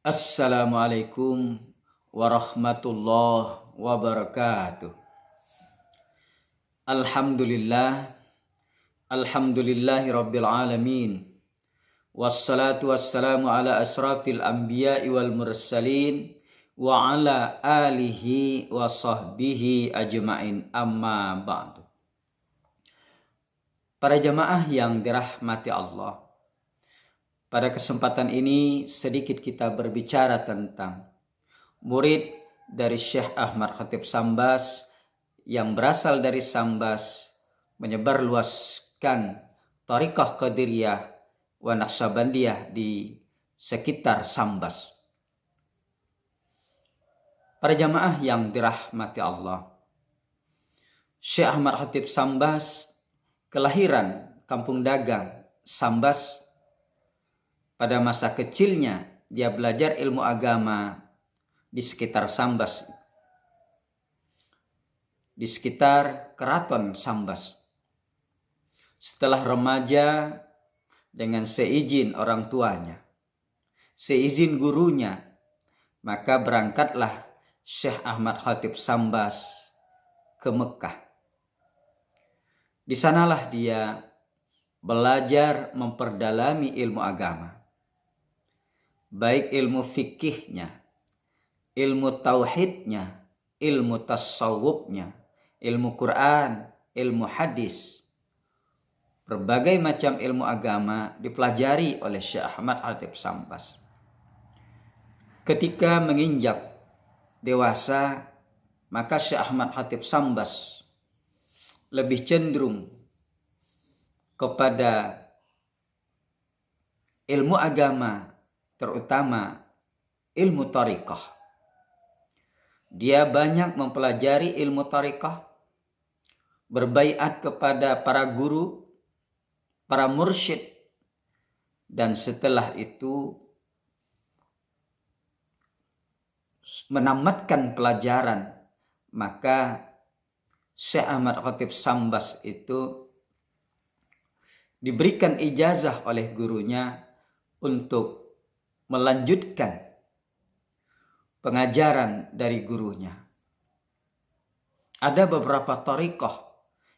Assalamualaikum warahmatullahi wabarakatuh. Alhamdulillah, alhamdulillahi rabbil alamin. Wassalatu wassalamu ala asrafil anbiya'i wal mursalin wa ala alihi wa sahbihi ajma'in, amma ba'du. Para jamaah yang dirahmati Allah, pada kesempatan ini sedikit kita berbicara tentang murid dari Syekh Ahmad Khatib Sambas yang berasal dari Sambas menyebarluaskan Thariqah Qadiriyah wa Naqsabandiyah di sekitar Sambas. Para jamaah yang dirahmati Allah, Syekh Ahmad Khatib Sambas kelahiran Kampung Dagang, Sambas. Pada masa kecilnya dia belajar ilmu agama di sekitar Sambas, di sekitar keraton Sambas. Setelah remaja, dengan seizin orang tuanya, seizin gurunya, maka berangkatlah Syekh Ahmad Khatib Sambas ke Mekah. Di sanalah dia belajar memperdalami ilmu agama, baik ilmu fikihnya, ilmu tauhidnya, ilmu tasawufnya, ilmu Quran, ilmu hadis. Berbagai macam ilmu agama dipelajari oleh Syekh Ahmad Khatib Sambas. Ketika menginjak dewasa, maka Syekh Ahmad Khatib Sambas lebih cenderung kepada ilmu agama, terutama ilmu thariqah. Dia banyak mempelajari ilmu thariqah, berbaiat kepada para guru, para mursyid, dan setelah itu menamatkan pelajaran, maka Syekh Ahmad Khatib Sambas itu diberikan ijazah oleh gurunya untuk melanjutkan pengajaran dari gurunya. Ada beberapa thariqah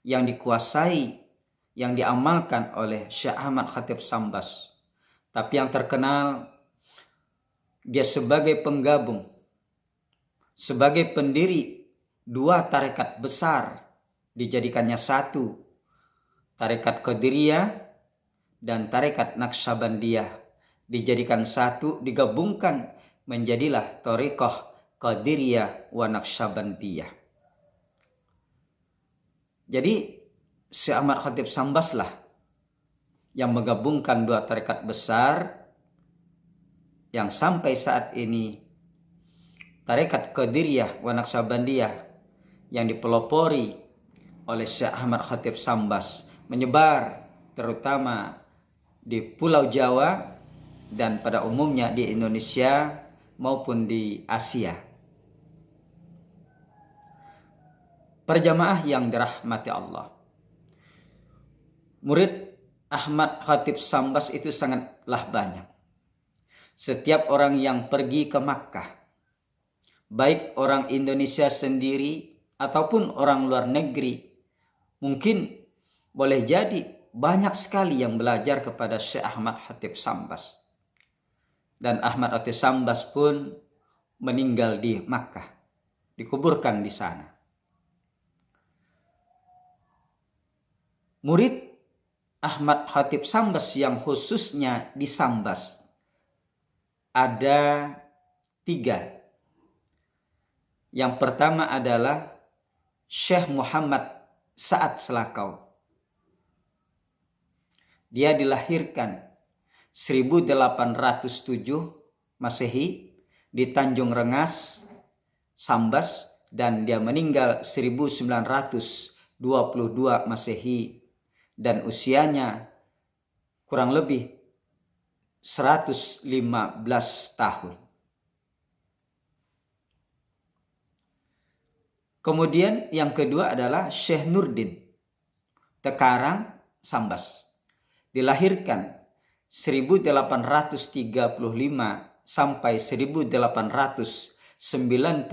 yang dikuasai, yang diamalkan oleh Syekh Ahmad Khatib Sambas. Tapi yang terkenal, dia sebagai penggabung, sebagai pendiri dua tarekat besar, dijadikannya satu, tarekat Qadiriyah dan tarekat Naqsabandiyah dijadikan satu, digabungkan menjadilah Thariqah Qadiriyah wa Naqsabandiyah. Jadi Syekh Ahmad Khatib Sambas lah yang menggabungkan dua tarekat besar yang sampai saat ini tarekat Qadiriyah wa Naqsabandiyah yang dipelopori oleh Syekh Ahmad Khatib Sambas menyebar terutama di Pulau Jawa dan pada umumnya di Indonesia maupun di Asia. Para jamaah yang dirahmati Allah, murid Ahmad Khatib Sambas itu sangatlah banyak. Setiap orang yang pergi ke Makkah, baik orang Indonesia sendiri ataupun orang luar negeri, mungkin boleh jadi banyak sekali yang belajar kepada Syekh Ahmad Khatib Sambas. Dan Ahmad Khatib Sambas pun meninggal di Makkah, dikuburkan di sana. Murid Ahmad Khatib Sambas yang khususnya di Sambas ada 3. Yang pertama adalah Syekh Muhammad Sa'ad Selakau. Dia dilahirkan 1807 Masehi di Tanjung Rengas, Sambas, dan dia meninggal 1922 Masehi dan usianya kurang lebih 115 tahun. Kemudian yang kedua adalah Syekh Nurdin Tekarang, Sambas. Dilahirkan 1835 sampai 1895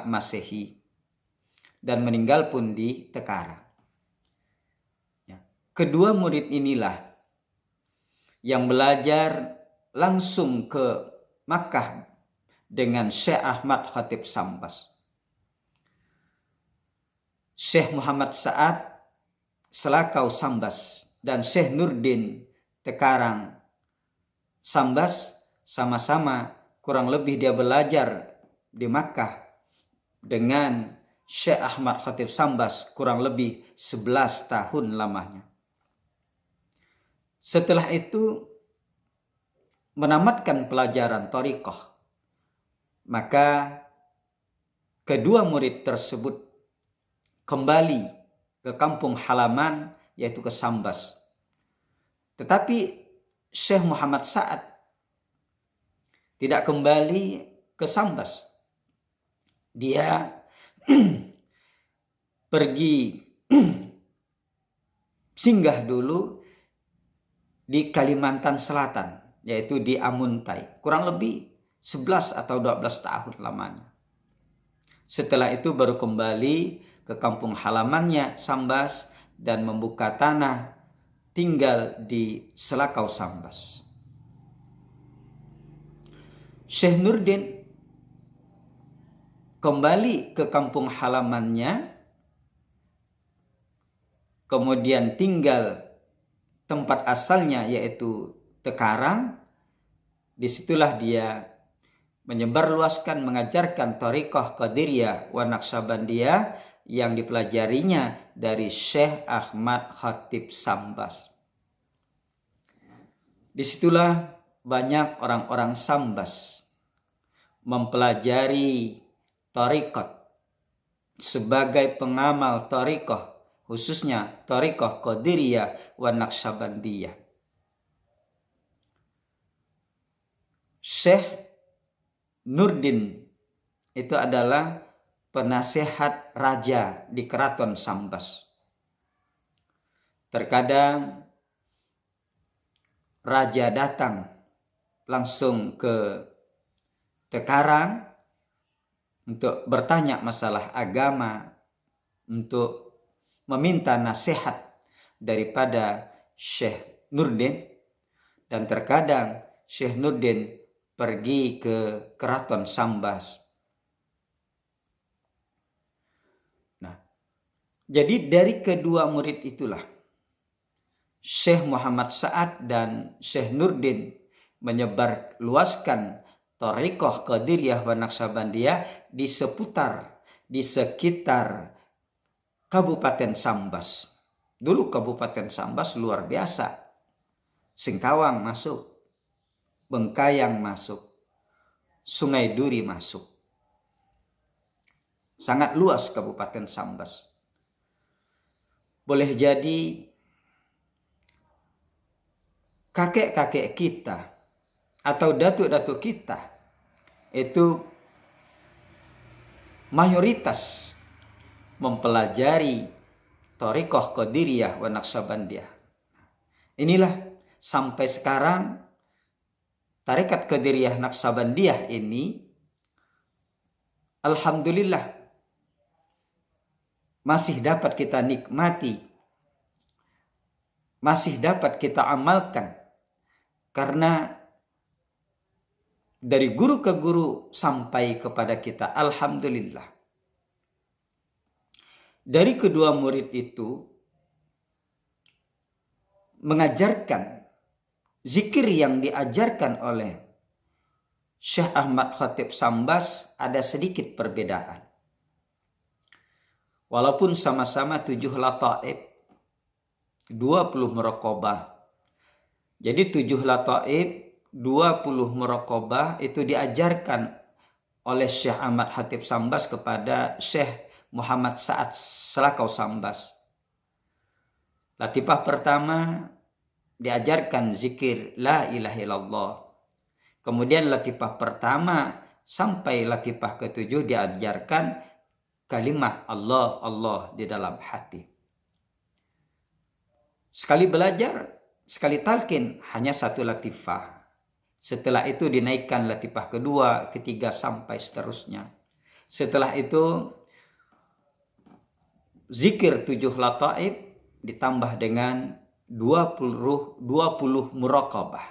Masehi dan meninggal pun di Tekarang. Kedua murid inilah yang belajar langsung ke Makkah dengan Syekh Ahmad Khatib Sambas. Syekh Muhammad Sa'ad Selakau Sambas dan Syekh Nurdin Tekarang Sambas sama-sama kurang lebih dia belajar di Makkah dengan Syekh Ahmad Khatib Sambas kurang lebih 11 tahun lamanya. Setelah itu menamatkan pelajaran thariqah, maka kedua murid tersebut kembali ke kampung halaman, yaitu ke Sambas. Tetapi Syekh Muhammad Sa'ad tidak kembali ke Sambas. Dia pergi singgah dulu di Kalimantan Selatan, yaitu di Amuntai, kurang lebih 11 atau 12 tahun lamanya. Setelah itu baru kembali ke kampung halamannya Sambas dan membuka tanah tinggal di Selakau Sambas. Syekh Nurdin kembali ke kampung halamannya, kemudian tinggal tempat asalnya yaitu Tekarang. Disitulah dia menyebarluaskan, mengajarkan thariqah Qadiriyah wa Naqsabandiyah yang dipelajarinya dari Syekh Ahmad Khatib Sambas. Disitulah banyak orang-orang Sambas mempelajari thariqat sebagai pengamal thariqah, khususnya thariqah Qadiriyah wa Naqsabandiyah. Syekh Nurdin itu adalah penasehat raja di Keraton Sambas. Terkadang raja datang langsung ke Tekarang untuk bertanya masalah agama, untuk meminta nasihat daripada Syekh Nurdin, dan terkadang Syekh Nurdin pergi ke Keraton Sambas. Nah, jadi dari kedua murid itulah Syekh Muhammad Sa'ad dan Syekh Nurdin menyebar luaskan thariqah Qadiriyah wa Naqsabandiyah di sekitar Kabupaten Sambas. Dulu Kabupaten Sambas luar biasa. Singkawang masuk, Bengkayang masuk, Sungai Duri masuk. Sangat luas Kabupaten Sambas. Boleh jadi kakek-kakek kita atau datuk-datuk kita itu mayoritas mempelajari thariqah Qadiriyah wa Naqsabandiyah. Inilah sampai sekarang tarekat Qadiriyah Naqsabandiyah ini alhamdulillah masih dapat kita nikmati, masih dapat kita amalkan, karena dari guru ke guru sampai kepada kita, alhamdulillah. Dari kedua murid itu mengajarkan zikir yang diajarkan oleh Syekh Ahmad Khatib Sambas ada sedikit perbedaan. Walaupun sama-sama 7 lataif, 20 muraqabah. Jadi 7 lataif, 20 muraqabah itu diajarkan oleh Syekh Ahmad Khatib Sambas kepada Syekh Muhammad Sa'ad Selakau Sambas. Latifah pertama diajarkan zikir la ilaha illallah. Kemudian latifah pertama sampai latifah ke-7 diajarkan kalimat Allah, Allah di dalam hati. Sekali belajar, sekali talqin hanya 1 latifah. Setelah itu dinaikkan latifah kedua, ketiga, sampai seterusnya. Setelah itu zikir 7 lataif ditambah dengan 20 muraqabah.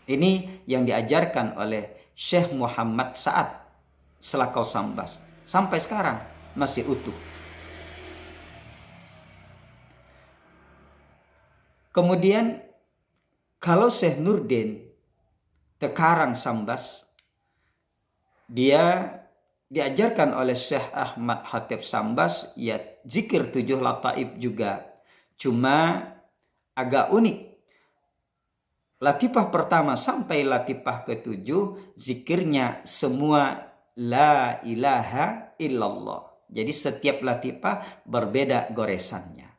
Ini yang diajarkan oleh Syekh Muhammad Sa'ad Selakau Sambas. Sampai sekarang masih utuh. Kemudian kalau Syekh Nurdin Tekarang Sambas, dia diajarkan oleh Syekh Ahmad Khatib Sambas ya zikir 7 lataif juga. Cuma agak unik. Latifah pertama sampai latifah ke-7 zikirnya semua la ilaha illallah. Jadi setiap latifah berbeda goresannya.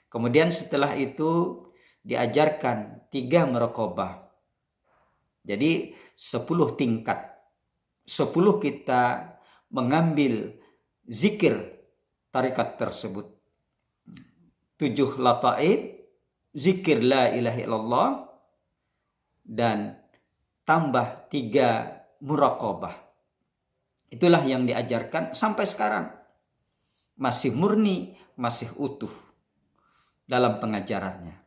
Kemudian setelah itu diajarkan 3 muraqabah. Jadi 10 tingkat. 10 kita mengambil zikir tarikat tersebut. 7 lataif, zikir la ilaha illallah, dan tambah 3 muraqabah. Itulah yang diajarkan sampai sekarang. Masih murni, masih utuh dalam pengajarannya.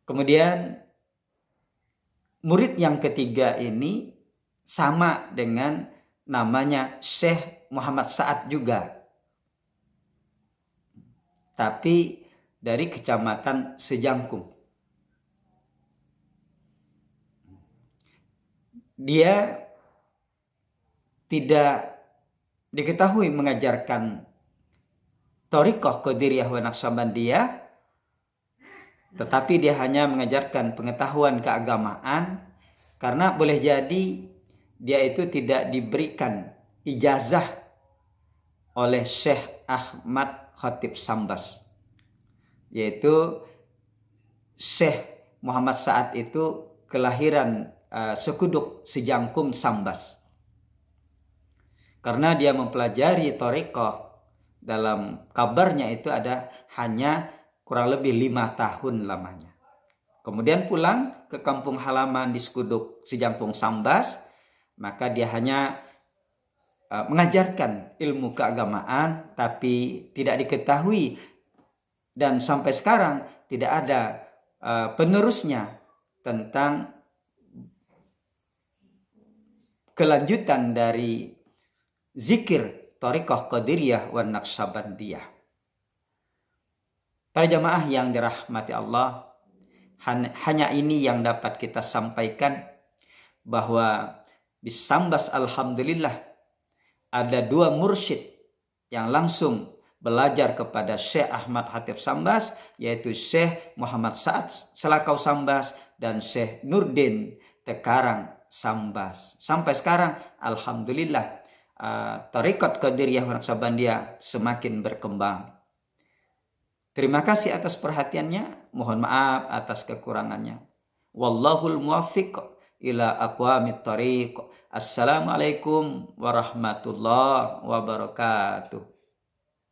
Kemudian murid yang ketiga ini sama dengan namanya Syekh Muhammad Sa'ad juga. Tapi dari Kecamatan Sejangkung. Dia tidak diketahui mengajarkan Thariqah Qadiriyah wa Naqsabandiyah, tetapi dia hanya mengajarkan pengetahuan keagamaan, karena boleh jadi dia itu tidak diberikan ijazah oleh Syekh Ahmad Khatib Sambas. Yaitu Syekh Muhammad Sa'ad itu kelahiran Sekuduk Sejangkung Sambas. Karena dia mempelajari thariqah, dalam kabarnya itu ada hanya kurang lebih 5 tahun lamanya. Kemudian pulang ke kampung halaman di Sekuduk Sejangkung Sambas, maka dia hanya mengajarkan ilmu keagamaan, tapi tidak diketahui dan sampai sekarang tidak ada penerusnya tentang kelanjutan dari zikir Thariqah Qadiriyah wa Naqsabandiyah. Para jamaah yang dirahmati Allah, hanya ini yang dapat kita sampaikan, bahwa di Sambas alhamdulillah ada 2 mursyid yang langsung belajar kepada Syekh Ahmad Khatib Sambas, yaitu Syekh Muhammad Sa'ad Selakau Sambas dan Syekh Nurdin Tekarang Sambas. Sampai sekarang alhamdulillah Thariqat Qadiriyah wa Naqsabandiyah semakin berkembang. Terima kasih atas perhatiannya. Mohon maaf atas kekurangannya. Wallahul muwaffiq ila aqwamit thariq. Assalamualaikum warahmatullahi wabarakatuh.